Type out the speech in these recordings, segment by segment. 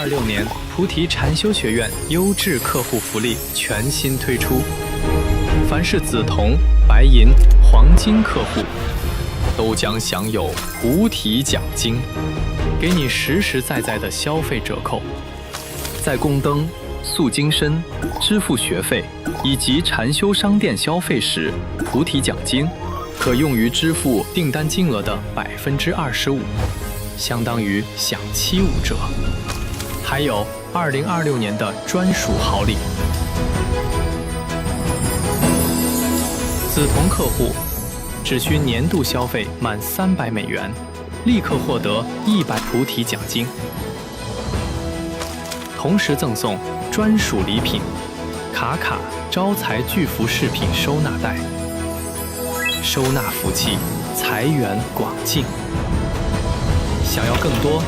2026年菩提禪修學院優質客戶福利全新推出，凡是紫銅、白銀、黃金客戶，都將享有菩提獎金，給你實實在在的消費折扣。在供燈、塑金身、支付學費以及禪修商店消費時，菩提獎金可用於支付訂單金額的25%，相當於享75折。還有2026年的專屬好禮，紫銅客戶只需年度消費滿300美元，立刻獲得100菩提獎金，同時贈送專屬禮品卡招財巨福飾品收納袋，收納福氣，財源廣進。想要更多？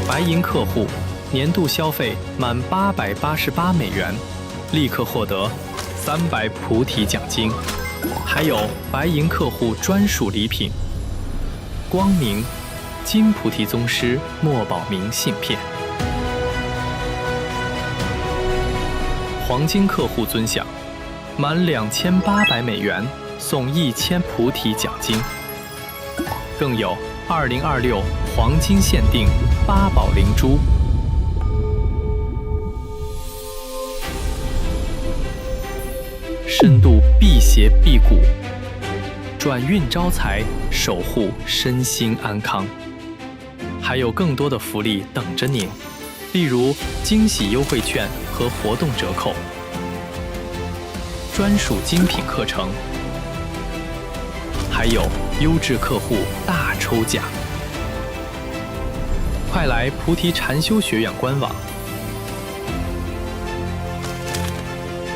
白銀客戶年度消費滿888美元，立刻獲得300菩提獎金，還有白銀客戶專屬禮品光明金菩提宗師墨寶明信片。黃金客戶尊享滿2800美元送1000菩提獎金，更有2026黃金限定8寶靈珠，深度辟邪辟谷，轉運招財，守護身心安康。還有更多的福利等着您，例如驚喜優惠券和活動折扣，專屬精品課程，還有優質客戶大抽獎。快來菩提禪修學院官網，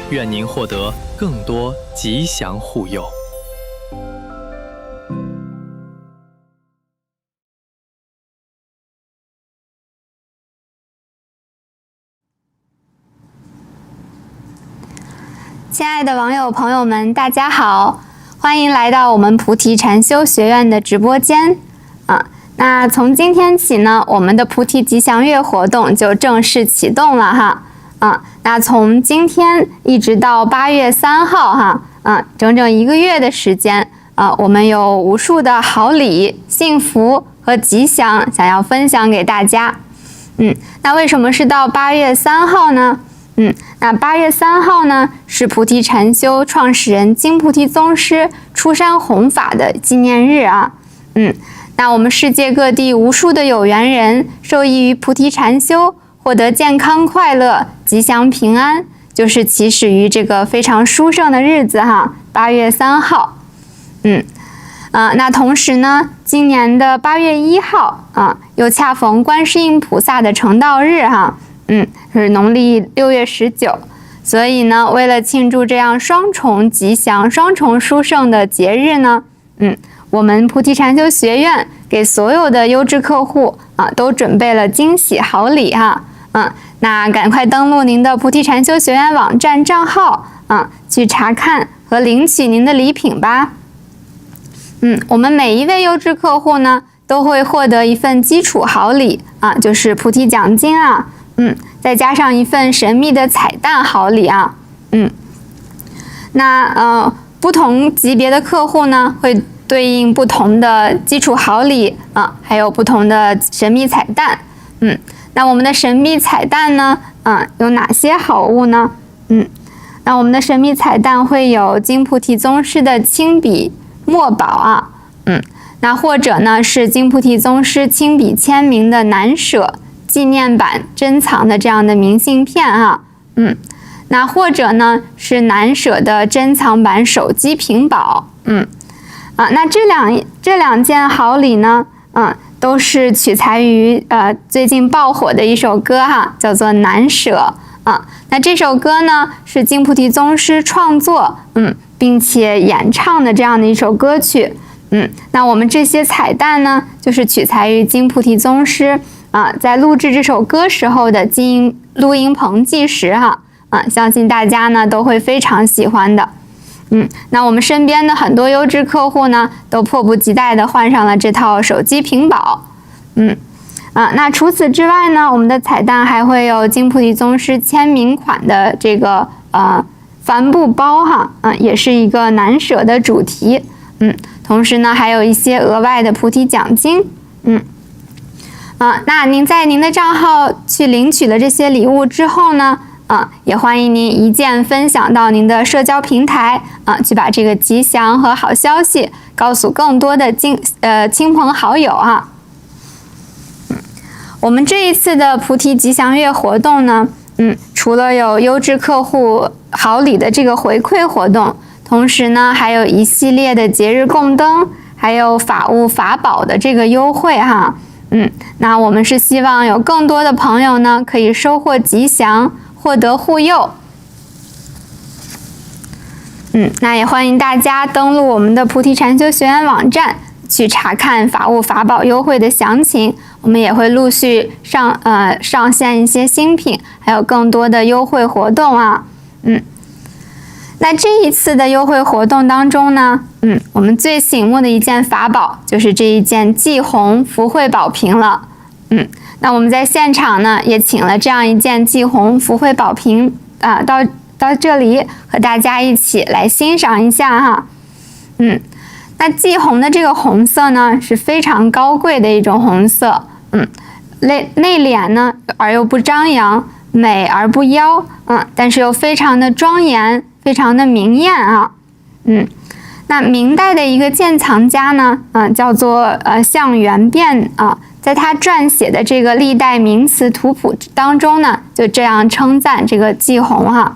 願您獲得更多吉祥護佑。亲愛的網友朋友們，大家好，歡迎來到我們菩提禪修學院的直播間那從今天起呢，我們的菩提吉祥月活動就正式啟動了哈。那從今天一直到8月3號哈，整整1個月的時間，我們有無數的好禮、幸福和吉祥想要分享給大家。那為什麼是到8月3號呢？那8月3號呢，是菩提禪修創始人金菩提宗師出山弘法的紀念日啊。那我們世界各地無數的有緣人受益於菩提禪修，獲得健康快樂、吉祥平安，就是起始於這個非常殊勝的日子哈，8月3號。那同時呢，今年的8月1號又恰逢觀世音菩薩的成道日哈，是農曆6月19，所以呢，為了慶祝這樣雙重吉祥、雙重殊勝的節日呢，我們菩提禪修學院給所有的優質客戶都準備了驚喜好禮哈。那趕快登錄您的菩提禪修學院網站賬號去查看和領取您的禮品吧。我們每一位優質客戶呢，都會獲得一份基礎好禮就是菩提獎金再加上一份神秘的彩蛋好禮那不同級別的客戶呢，會對應不同的基礎好禮還有不同的神秘彩蛋。那我們的神秘彩蛋呢，有哪些好物呢？那我們的神秘彩蛋會有金菩提宗師的親筆墨寶那或者呢是金菩提宗師親筆簽名的難捨紀念版珍藏的這樣的明信片那或者呢是難捨的珍藏版手機屏保。那這兩件好禮呢，都是取材於最近爆火的一首歌叫做《難捨》那這首歌呢是金菩提宗師創作並且演唱的這樣的一首歌曲。那我們這些彩蛋呢，就是取材於金菩提宗師在錄製這首歌時候的錄音棚紀實相信大家呢都會非常喜歡的。那我們身邊的很多優質客戶呢，都迫不及待地換上了這套手機屏保。那除此之外呢，我們的彩蛋還會有金菩提宗師簽名款的這個帆布包哈，也是一個難捨的主題。同時呢，還有一些額外的菩提獎金。那您在您的賬號去領取了這些禮物之後呢，也歡迎您一鍵分享到您的社交平台去把這個吉祥和好消息告訴更多的親朋好友啊。我們這一次的菩提吉祥月活動呢，除了有優質客戶好禮的這個回饋活動，同時呢，還有一系列的節日供燈，還有法物法寶的這個優惠哈。那我們是希望有更多的朋友呢，可以收穫吉祥，獲得護佑。那也歡迎大家登錄我們的菩提禪修學院網站，去查看法物法寶優惠的詳情。我們也會陸續上線一些新品，還有更多的優惠活動啊。那這一次的優惠活動當中呢，我們最醒目的一件法寶就是這一件濟弘福慧寶瓶了。那我們在現場呢也請了這樣一件濟弘福慧寶瓶到這裡和大家一起來欣賞一下哈。那濟弘的這個紅色呢是非常高貴的一種紅色，內斂呢而又不張揚，美而不妖，但是又非常的莊嚴，非常的明豔啊。那明代的一個鉴藏家呢，叫做向元辨啊，在他撰寫的這個歷代名詞圖譜當中呢，就這樣稱讚這個濟弘哈。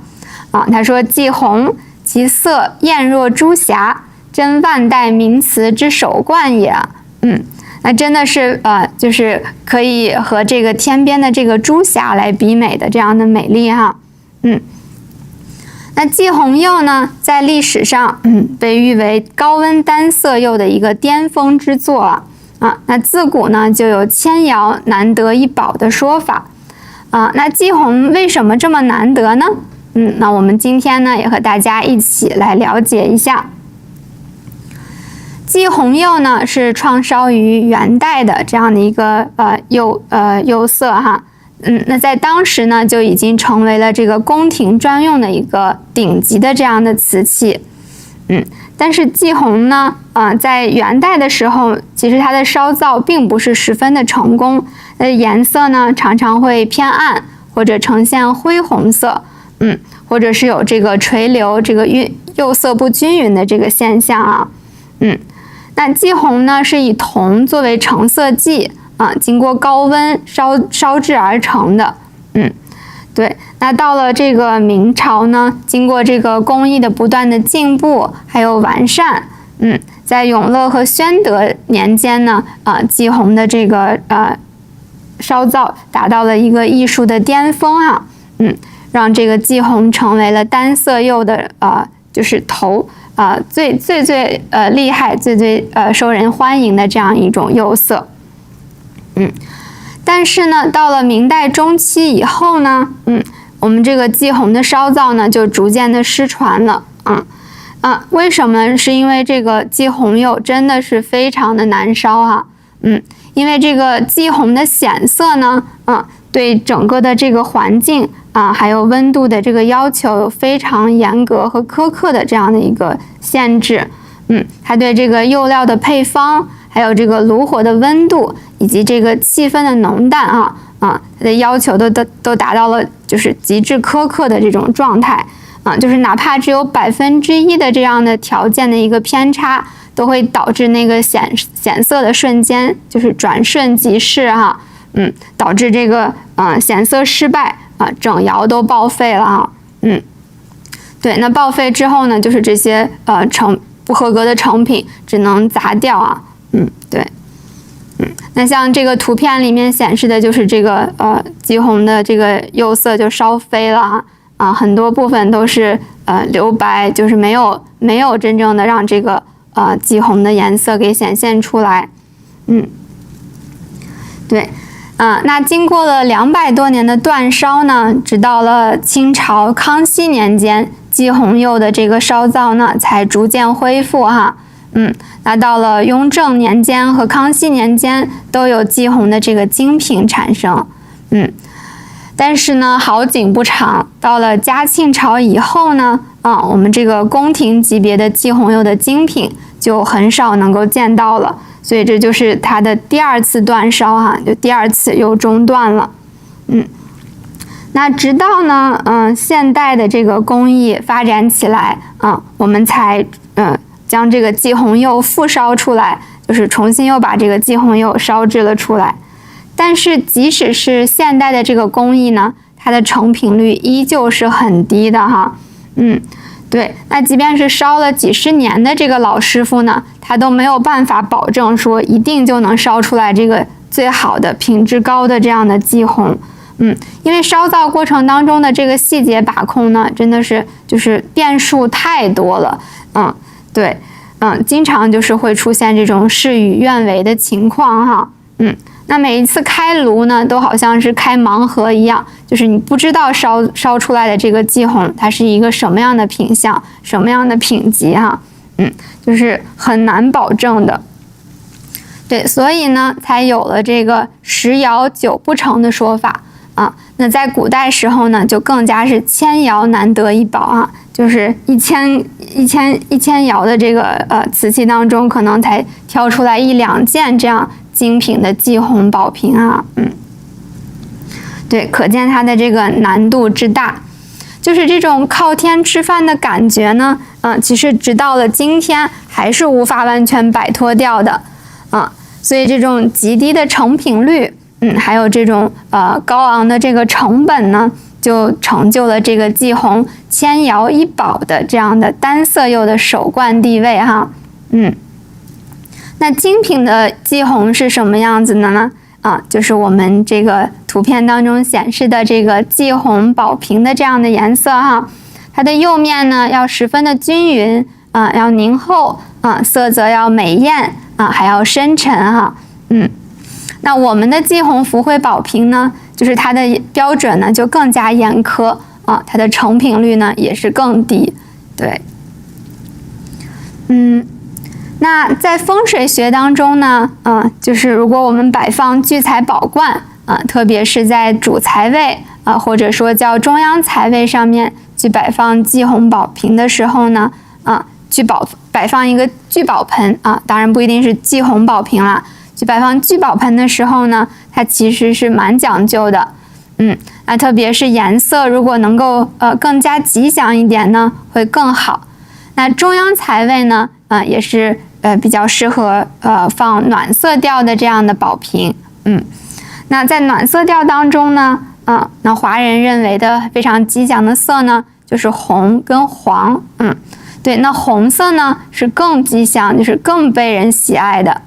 他說濟弘其色豔若朱霞，真萬代名詞之首冠也。那真的是就是可以和這個天邊的這個朱霞來比美的這樣的美麗哈。那濟弘釉呢，在歷史上被譽為高溫單色釉的一個巔峰之作啊。那自古呢就有千窯難得一寶的說法那濟弘為什麼這麼難得呢？那我們今天呢也和大家一起來了解一下。濟弘釉呢是創燒於元代的這樣的一個釉色哈。那在當時呢就已經成為了這個宮廷專用的一個頂級的這樣的瓷器。但是濟弘呢在元代的時候，其實它的燒造並不是十分的成功，顏色呢常常會偏暗，或者呈現灰紅色，或者是有這個垂流，這個釉色不均匀的這個現象啊。那濟弘呢是以銅作為成色劑經過高溫燒制而成的。對，那到了這個明朝呢，經過這個工藝的不斷的進步還有完善，在永樂和宣德年間呢，濟弘的這個燒造達到了一個藝術的巔峰啊。讓這個濟弘成為了單色釉的就是最厲害、最受人歡迎的這樣一種釉色。但是呢，到了明代中期以後呢，我們這個濟弘的燒造呢就逐漸的失傳了。為什麼呢？是因為這個濟弘釉真的是非常的難燒哈。因為這個濟弘的顯色呢，對整個的這個環境還有溫度的這個要求有非常嚴格和苛刻的這樣的一個限制。它對這個釉料的配方，還有這個爐火的溫度以及這個氣氛的濃淡它的要求都達到了就是極致苛刻的這種狀態就是哪怕只有1%的這樣的條件的一個偏差，都會導致那個顯色的瞬間就是轉瞬即逝哈。導致這個顯色失敗整窯都報廢了哈。對，那報廢之後呢，就是這些不合格的成品只能砸掉啊。對。那像這個圖片裡面顯示的就是這個濟弘的這個釉色就燒飛了很多部分都是留白，就是沒有真正的讓這個濟弘的顏色給顯現出來。对。那經過了200多年的斷燒呢，直到了清朝康熙年間，濟弘釉的這個燒造呢才逐漸恢復哈。那到了雍正年間和康熙年間都有祭紅的这個精品產生，但是呢，好景不長，到了嘉慶朝以後呢，我們這個宮廷級別的祭紅釉的精品就很少能夠見到了，所以這就是它的第二次斷燒哈，就第二次又中斷了，那直到呢，現代的這個工藝發展起來我們才將這個祭紅釉復燒出來，就是重新又把這個祭紅釉燒製了出來。但是即使是現代的這個工藝呢，它的成品率依舊是很低的哈。對，那即便是燒了幾十年的這個老師傅呢，他都沒有辦法保證說一定就能燒出來這個最好的品質高的這樣的祭紅。因為燒造過程當中的這個細節把控呢，真的是就是變數太多了。對，經常就是會出現這種事與願違的情況哈。那每一次開爐呢，都好像是開盲盒一樣，就是你不知道燒出來的這個祭紅它是一個什麼樣的品相，什麼樣的品級哈。就是很難保證的。對，所以呢，才有了這個10窯9不成的說法那在古代時候呢，就更加是1000窯難得一寶就是1000窯的這個瓷器當中，可能才挑出來1、2件這樣精品的祭紅寶瓶對，可見它的這個難度之大，就是這種靠天吃飯的感覺呢，其實直到了今天還是無法完全擺脫掉的，所以這種極低的成品率，還有這種高昂的這個成本呢，就成就了這個祭紅1000窯一寶的這樣的單色釉的首冠地位哈。那精品的祭紅是什麼樣子的呢？就是我們這個圖片當中顯示的這個祭紅寶瓶的這樣的顏色哈。它的釉面呢要十分的均勻要凝厚色澤要美豔還要深沉哈。那我們的祭紅福徽寶瓶呢，就是它的標準呢就更加嚴苛它的成品率呢也是更低。對，那在風水學當中呢，就是如果我們擺放聚財寶冠特別是在主財位或者說叫中央財位上面去擺放祭紅寶瓶的時候呢，去擺放一個聚寶盆當然不一定是祭紅寶瓶啦。去擺放聚寶盆的時候呢，它其實是蠻講究的，那特別是顏色如果能夠更加吉祥一點呢，會更好。那中央財位呢，也是比較適合放暖色調的這樣的寶瓶，那在暖色調當中呢，那華人認為的非常吉祥的色呢，就是紅跟黃，對，那紅色呢是更吉祥，就是更被人喜愛的，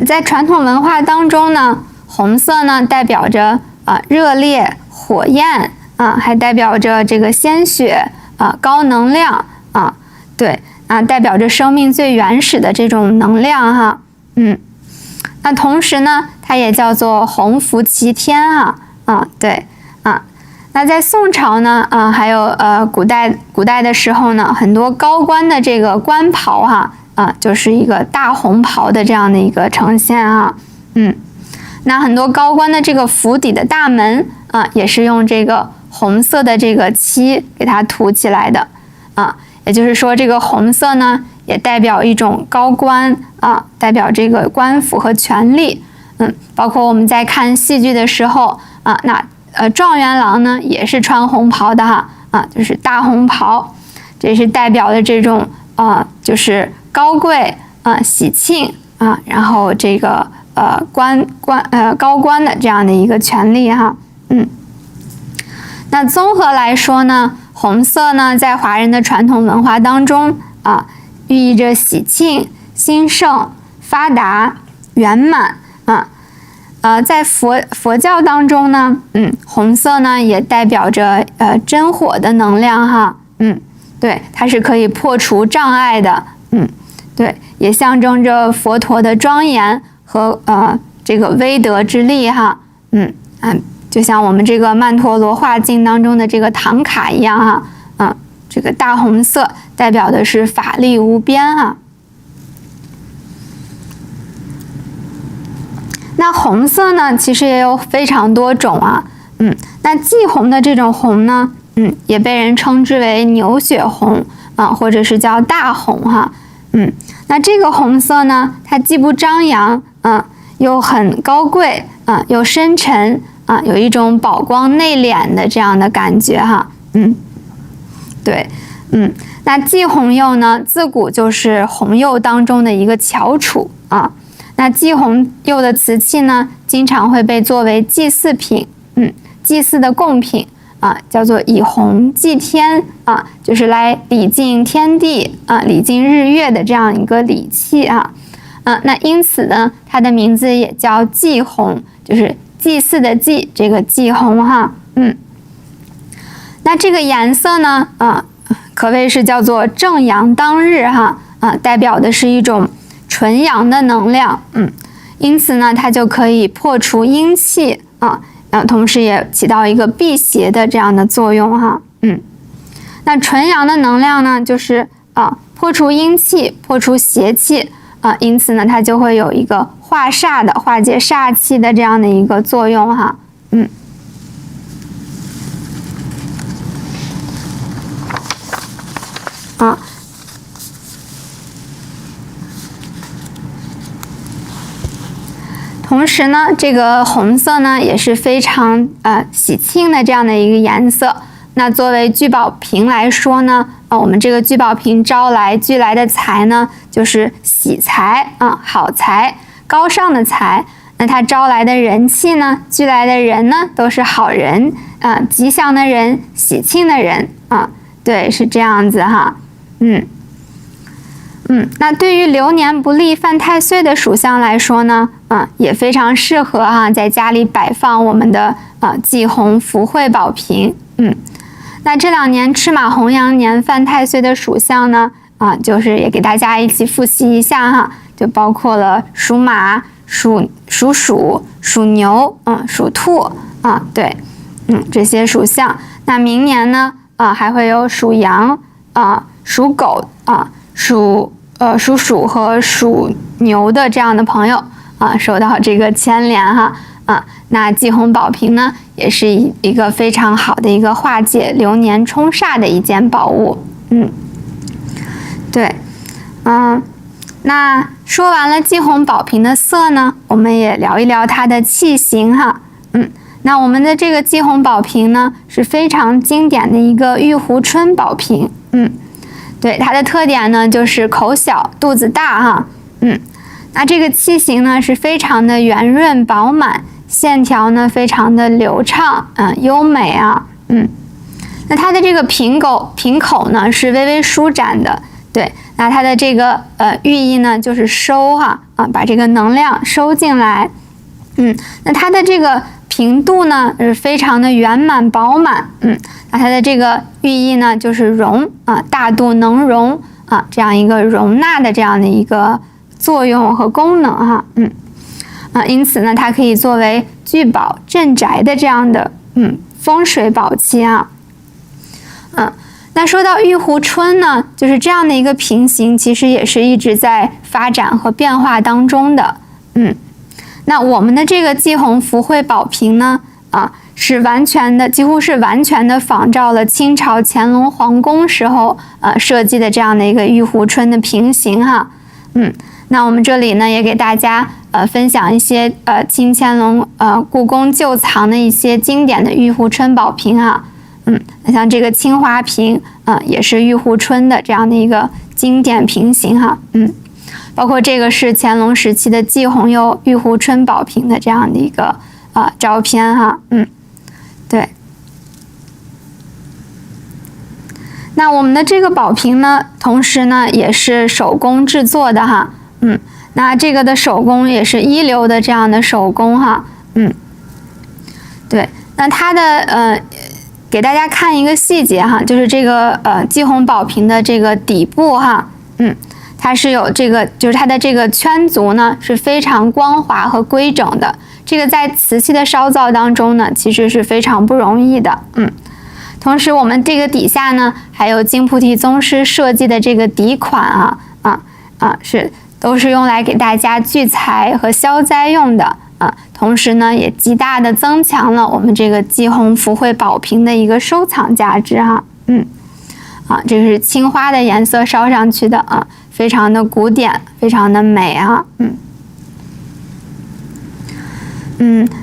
在傳統文化當中呢，紅色呢代表着熱烈、火焰還代表着這個鮮血高能量對代表着生命最原始的這種能量哈。那同時呢，它也叫做紅福齊天對那在宋朝呢還有古代的時候呢，很多高官的這個官袍就是一個大紅袍的這樣的一個呈現那很多高官的這個府邸的大門也是用這個紅色的這個漆給它塗起來的也就是說這個紅色呢也代表一種高官代表這個官府和權力包括我們在看戲劇的時候那狀元郎呢也是穿紅袍的就是大紅袍，這是代表的這種就是高貴喜慶然後這個高官的這樣的一個權力哈。那綜合來說呢，紅色呢在華人的傳統文化當中寓意着喜慶、興盛、發達、圓滿在佛教當中呢，紅色呢也代表着真火的能量哈，對，它是可以破除障礙的，對，也象徵着佛陀的莊嚴和這個威德之力哈，就像我們這個曼陀羅化境當中的這個唐卡一樣哈，這個大紅色代表的是法力無邊哈。那紅色呢，其實也有非常多種啊，那季紅的這種紅呢，也被人稱之為牛血紅啊，或者是叫大紅哈，那這個紅色呢，它既不張揚又很高貴又深沉有一種寶光內斂的這樣的感覺哈，對，那季紅釉呢，自古就是紅釉當中的一個翹楚啊。那季紅釉的瓷器呢，經常會被作為祭祀品，祭祀的貢品叫做以紅祭天就是來禮敬天地禮敬日月的這樣一個禮器那因此呢，它的名字也叫祭紅，就是祭祀的祭，這個祭紅哈，那這個顏色呢，可謂是叫做正陽當日哈，代表的是一種純陽的能量，因此呢，它就可以破除陰氣同時也起到一個辟邪的這樣的作用哈，那純陽的能量呢，就是破除陰氣，破除邪氣因此呢，它就會有一個化煞的、化解煞氣的這樣的一個作用哈，同時呢，這個紅色呢也是非常喜慶的這樣的一個顏色。那作為聚寶瓶來說呢，我們這個聚寶瓶招來聚來的財呢，就是喜財好財、高尚的財。那它招來的人氣呢，聚來的人呢，都是好人吉祥的人、喜慶的人對，是這樣子哈，那對於流年不利犯太歲的屬相來說呢，也非常適合在家裡擺放我們的祭紅福慧寶瓶。那這2年赤馬紅羊年犯太歲的屬相呢，就是也給大家一起複習一下哈，就包括了屬馬、屬鼠、屬牛、屬兔對，這些屬相。那明年呢，還會有屬羊、屬狗屬鼠和屬牛的這樣的朋友受到這個牽連哈那祭紅寶瓶呢，也是一個非常好的一個化解流年沖煞的一件寶物。對，那說完了祭紅寶瓶的色呢，我們也聊一聊它的器型哈。那我們的這個祭紅寶瓶呢，是非常經典的一個玉壺春寶瓶。對，它的特點呢，就是口小肚子大哈。那這個器型呢，是非常的圓潤飽滿，線條呢非常的流暢優美那它的這個瓶口呢是微微舒展的。對，那它的这個寓意呢，就是收把這個能量收進來。那它的這個瓶肚呢是非常的圓滿飽滿。那它的這個寓意呢，就是容大肚能容這樣一個容納的這樣的一個作用和功能哈。因此呢，它可以作為聚寶鎮宅的這樣的風水寶器那說到玉壺春呢，就是這樣的一個瓶型，其實也是一直在發展和變化當中的。那我們的這個祭紅福慧寶瓶呢，是完全的，幾乎是完全的仿照了清朝乾隆皇宮時候設計的這樣的一個玉壺春的瓶型哈。那我們這裡呢也給大家分享一些清乾隆故宮舊藏的一些經典的玉壺春寶瓶哈。那像這個青花瓶也是玉壺春的這樣的一個經典瓶型哈。包括這個是乾隆時期的祭紅釉玉壺春寶瓶的這樣的一個照片哈。对。那我們的這個寶瓶呢，同時呢也是手工制作的哈。那這個的手工也是一流的這樣的手工哈。对。那它的給大家看一個細節哈，就是這個祭紅寶瓶的這個底部哈。它是有這個，就是它的這個圈足呢是非常光滑和規整的。這個在瓷器的燒造當中呢，其實是非常不容易的。同時我們這個底下呢，還有金菩提宗師設計的這個底款都是用來給大家聚財和消災用的同時呢，也極大的增強了我們這個濟弘福慧寶瓶的一個收藏價值這個是青花的顏色燒上去的非常的古典，非常的美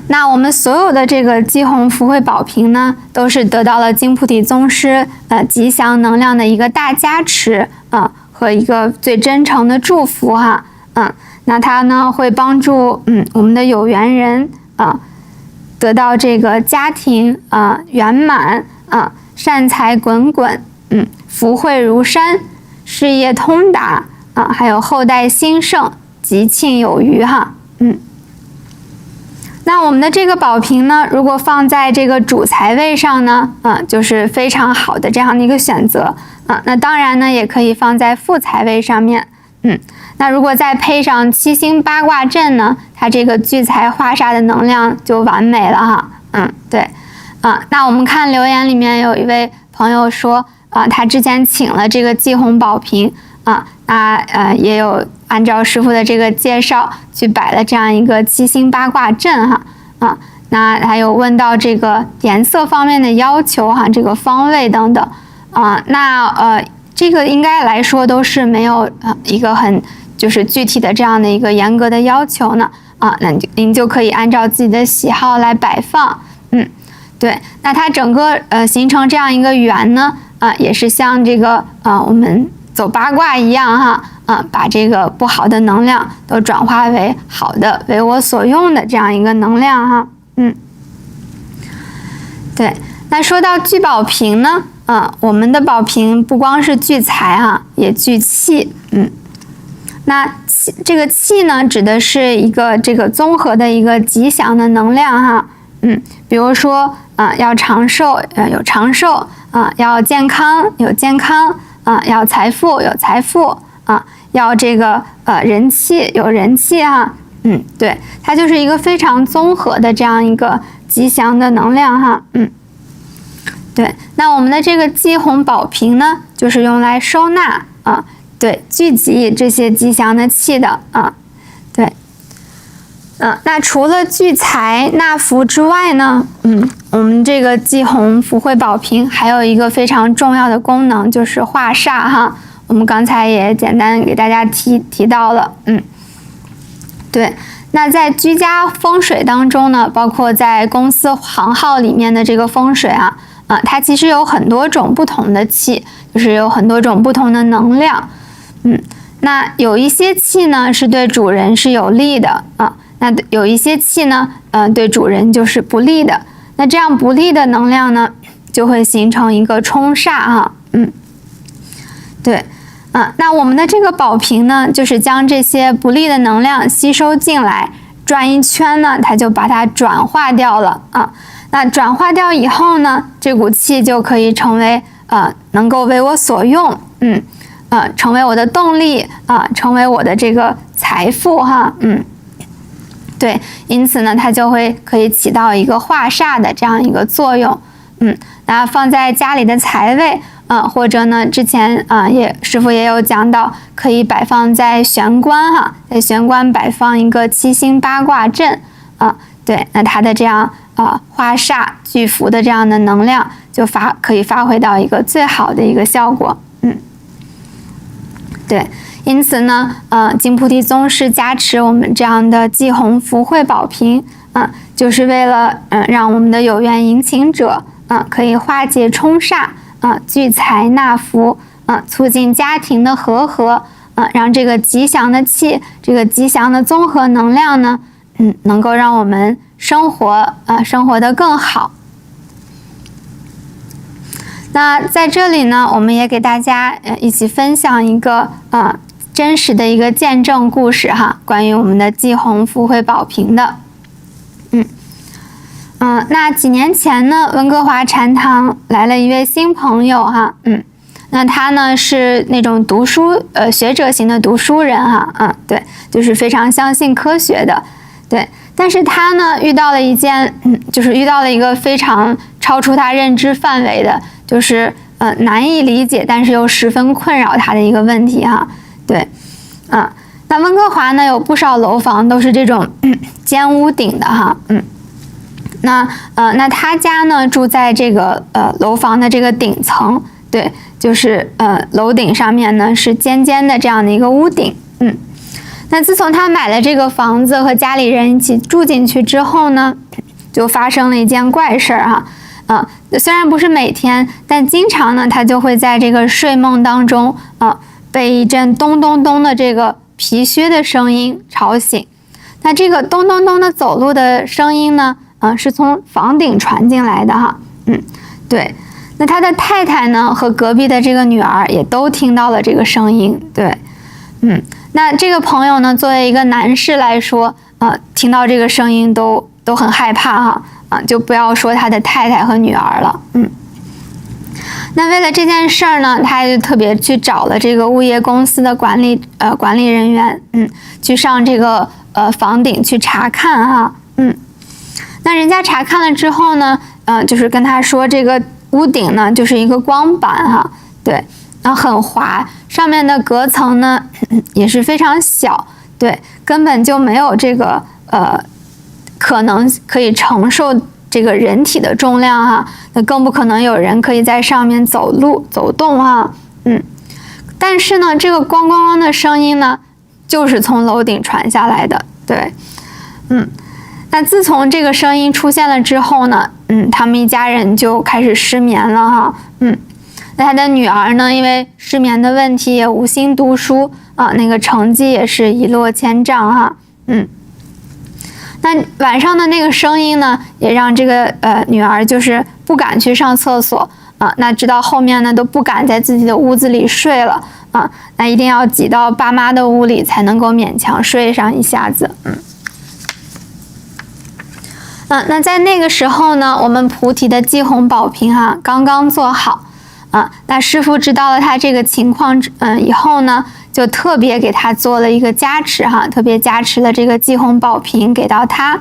那我們所有的这个濟弘福慧寶瓶呢，都是得到了金菩提宗師吉祥能量的一個大加持和一個最真誠的祝福那它呢會幫助我們的有緣人得到這個家庭圓滿善財滾滾福慧如山，事業通達還有後代興盛，吉慶有餘那我們的這個寶瓶呢，如果放在這個主財位上呢，就是非常好的這樣的一個選擇那當然呢，也可以放在副財位上面那如果再配上七星八卦陣呢，它這個聚財化煞的能量就完美了對那我們看留言裡面有一位朋友說他之前請了這個濟弘寶瓶也有按照師父的這個介紹去擺了這樣一個七星八卦陣那還有問到這個顏色方面的要求這個方位等等這個應該來說都是沒有一個很就是具體的這樣的一個嚴格的要求呢那您就可以按照自己的喜好來擺放對，那它整個形成這樣一個圓呢也是像這個我們走八卦一樣把這個不好的能量都轉化為好的為我所用的這樣一個能量對，那說到聚寶瓶呢我們的寶瓶不光是聚財也聚氣那這個氣呢指的是一個這個綜合的一個吉祥的能量比如說要長壽有長壽要健康有健康要財富有財富要這個人氣有人氣對，它就是一個非常綜合的這樣一個吉祥的能量對，那我們的這個濟弘寶瓶呢，就是用來收納對，聚集這些吉祥的氣的對，那除了聚財納福之外呢，我們這個濟弘福慧寶瓶還有一個非常重要的功能，就是化煞我們剛才也簡單給大家提到了對，那在居家風水當中呢，包括在公司行號裡面的這個風水它其實有很多種不同的氣，就是有很多種不同的能量那有一些氣呢是對主人是有利的那有一些氣呢對主人就是不利的，那這樣不利的能量呢就會形成一個沖煞對那我們的這個寶瓶呢，就是將這些不利的能量吸收進來，轉一圈呢，它就把它轉化掉了那轉化掉以後呢，這股氣就可以成為能夠為我所用成為我的動力成為我的這個財富對，因此呢，它就會可以起到一個化煞的這樣一個作用那放在家裡的財位或者呢，之前師父也有講到，可以擺放在玄關在玄關擺放一個七星八卦陣對，那它的這樣化煞聚福的這樣的能量就可以發揮到一個最好的一個效果對，因此呢金菩提宗師加持我們這樣的濟弘福慧寶瓶就是為了讓我們的有緣迎請者可以化解沖煞聚財納福促進家庭的和合讓這個吉祥的氣這個吉祥的綜合能量呢能夠讓我們生活得更好。那在這裡呢，我們也給大家一起分享一個真實的一個見證故事關於我們的濟弘福慧寶瓶的那幾年前呢，溫哥華禪堂來了一位新朋友那他呢是那種讀書學者型的讀書人對，就是非常相信科學的，對，但是他呢遇到了一個非常超出他認知範圍的，就是難以理解，但是又十分困擾他的一個問題哈。對，那溫哥華呢有不少樓房都是這種尖屋頂的哈，那他家呢住在這個樓房的這個頂層，對，就是樓頂上面呢是尖尖的這樣的一個屋頂，那自從他買了這個房子和家裡人一起住進去之後呢，就發生了一件怪事兒哈。雖然不是每天，但經常呢，他就會在這個睡夢當中被一陣咚咚咚的這個皮靴的聲音吵醒。那這個咚咚咚的走路的聲音呢，是從房頂傳進來的哈。對。那他的太太呢和隔壁的這個女兒也都聽到了這個聲音。对，那這個朋友呢，作為一個男士來說，聽到這個聲音都很害怕哈。就不要說他的太太和女兒了。那為了這件事兒呢，他就特別去找了這個物業公司的管理人員，去上這個房頂去查看哈。那人家查看了之後呢，就是跟他說這個屋頂呢就是一個光板哈，對，然後很滑，上面的隔層呢也是非常小，对，根本就沒有這個可能可以承受這個人體的重量哈，那更不可能有人可以在上面走動哈。但是呢，這個咣咣咣的聲音呢，就是從樓頂傳下來的。對，那自從這個聲音出現了之後呢，他們一家人就開始失眠了哈。那他的女兒呢，因為失眠的問題也無心讀書那個成績也是一落千丈哈。那晚上的那個聲音呢，也讓這個女兒就是不敢去上廁所那直到後面呢都不敢在自己的屋子裡睡了那一定要擠到爸媽的屋裡才能夠勉強睡上一下子。那在那個時候呢，我們菩提的濟洪寶瓶剛剛做好那師父知道了他這個情況以後呢，就特別給他做了一個加持特別加持了這個濟洪寶瓶給到他。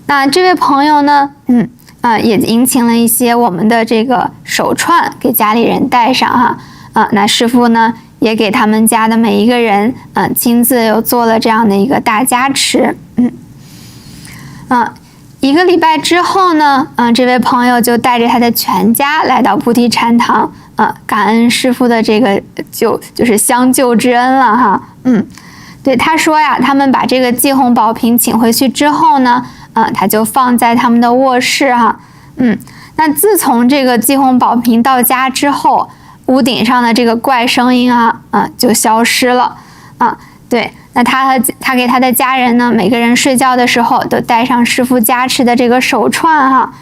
那這位朋友呢，也迎請了一些我們的這個手串給家裡人戴上那師父呢也給他們家的每一個人親自又做了這樣的一個大加持。一個禮拜之後呢，這位朋友就帶着他的全家來到菩提禪堂感恩師父的這個就是相救之恩了哈。對，他說呀，他們把這個濟洪寶瓶請回去之後呢，他就放在他們的臥室哈。那自從這個濟洪寶瓶到家之後，屋頂上的這個怪聲音就消失了对，那他給他的家人呢，每個人睡覺的時候都戴上師父加持的這個手串哈。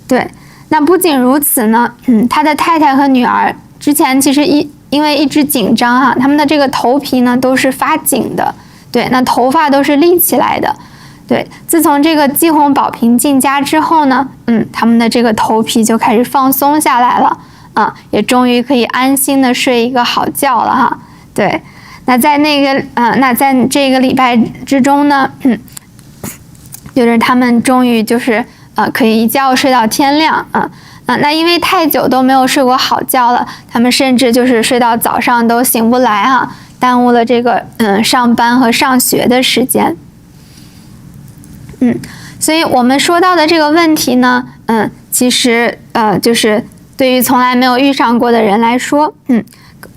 對，那不僅如此呢，他的太太和女兒之前其實因為一直緊張他們的這個頭皮呢都是發緊的，對，那頭髮都是立起來的。對，自從這個濟洪寶瓶進家之後呢，他們的這個頭皮就開始放鬆下來了也終於可以安心的睡一個好覺了哈。對。那在這個禮拜之中呢，就是他們終於就是可以一覺睡到天亮那因為太久都沒有睡過好覺了，他們甚至就是睡到早上都醒不來耽誤了這個上班和上學的時間。所以我們說到的這個問題呢，其實就是對於從來沒有遇上過的人來說，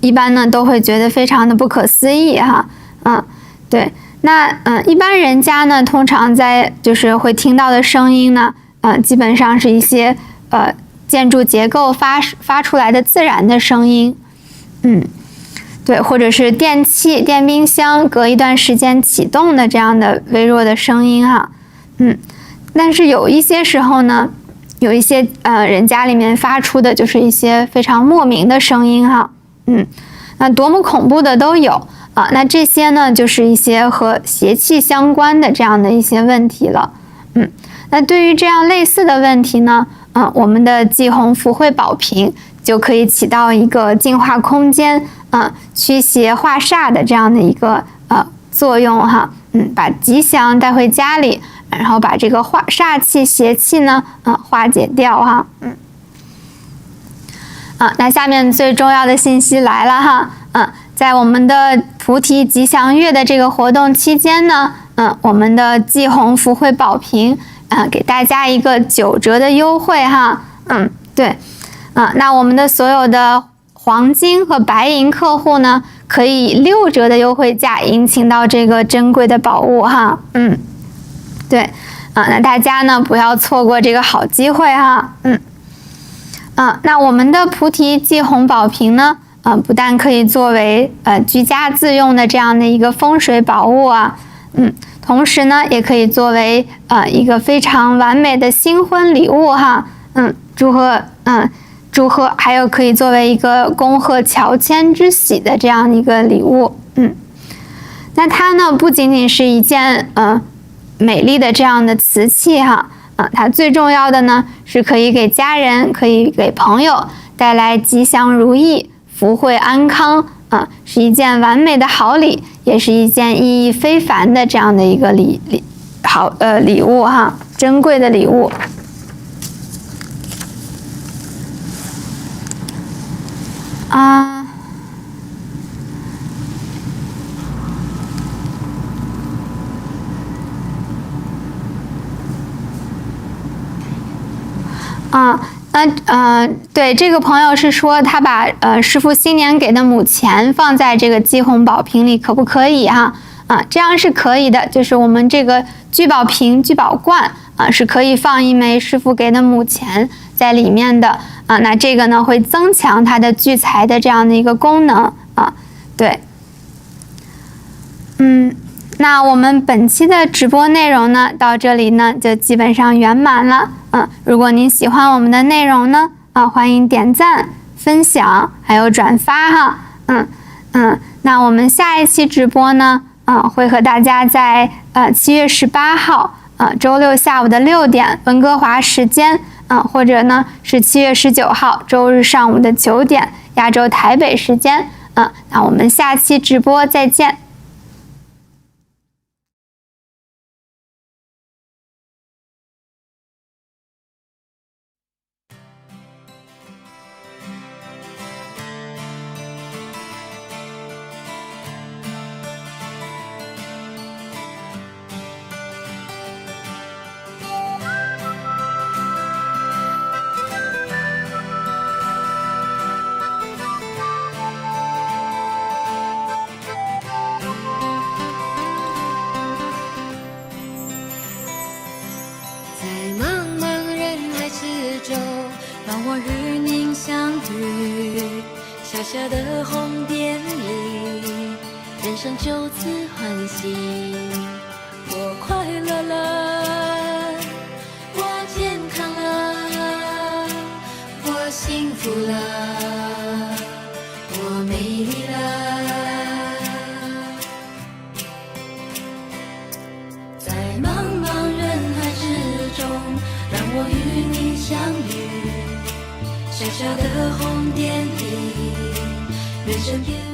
一般呢都會覺得非常的不可思議哈。對，那一般人家呢通常在就是會聽到的聲音呢，基本上是一些建築結構發出来的自然的聲音，对，或者是電器、電冰箱隔一段時間啟動的這樣的微弱的聲音哈。但是有一些時候呢，有一些人家裡面發出的就是一些非常莫名的聲音哈。那多麼恐怖的都有那這些呢就是一些和邪氣相關的這樣的一些問題了。那對於這樣類似的問題呢，我們的濟洪福慧寶瓶就可以起到一個淨化空間驅邪化煞的這樣的一個作用哈。把吉祥帶回家裡，然後把這個煞氣邪氣呢化解掉哈。那下面最重要的信息来了哈，在我們的菩提吉祥月的這個活動期間呢，我們的季紅福慧寶瓶，給大家一個9折的優惠哈，對，那我們的所有的黃金和白銀客戶呢，可以6折的優惠價迎請到這個珍貴的寶物哈，對，那大家呢不要錯過這個好機會哈，那我們的菩提季紅寶瓶呢，不但可以作為居家自用的這樣的一個風水寶物啊，同時呢也可以作為一個非常完美的新婚禮物哈，祝賀，還有可以作為一個恭賀喬遷之喜的這樣一個禮物，那它呢不僅僅是一件美麗的這樣的瓷器哈，它最重要的呢是可以給家人，可以給朋友帶來吉祥如意、福慧安康，是一件完美的好禮，也是一件意義非凡的這樣的一個禮物哈，珍貴的禮物。对，這個朋友是說他把師父新年給的母錢放在這個季紅寶瓶裡，可不可以哈？這樣是可以的，就是我們這個聚寶瓶、聚寶罐是可以放一枚師父給的母錢在裡面的那這個呢會增強它的聚財的這樣的一個功能對，那我們本期的直播內容呢，到這裡呢就基本上圓滿了。如果您喜歡我們的內容呢，歡迎點讚、分享，還有轉發哈。那我們下一期直播呢，會和大家在7月18號周六下午的6點溫哥華時間，或者呢是7月19號周日上午的9點亞洲台北時間。那我們下期直播再見。小小的紅點裡，人生就此歡喜。我快樂了，我健康了，我幸福了，我美麗了。在茫茫人海之中，讓我與你相遇。小小的紅點裡，人生變。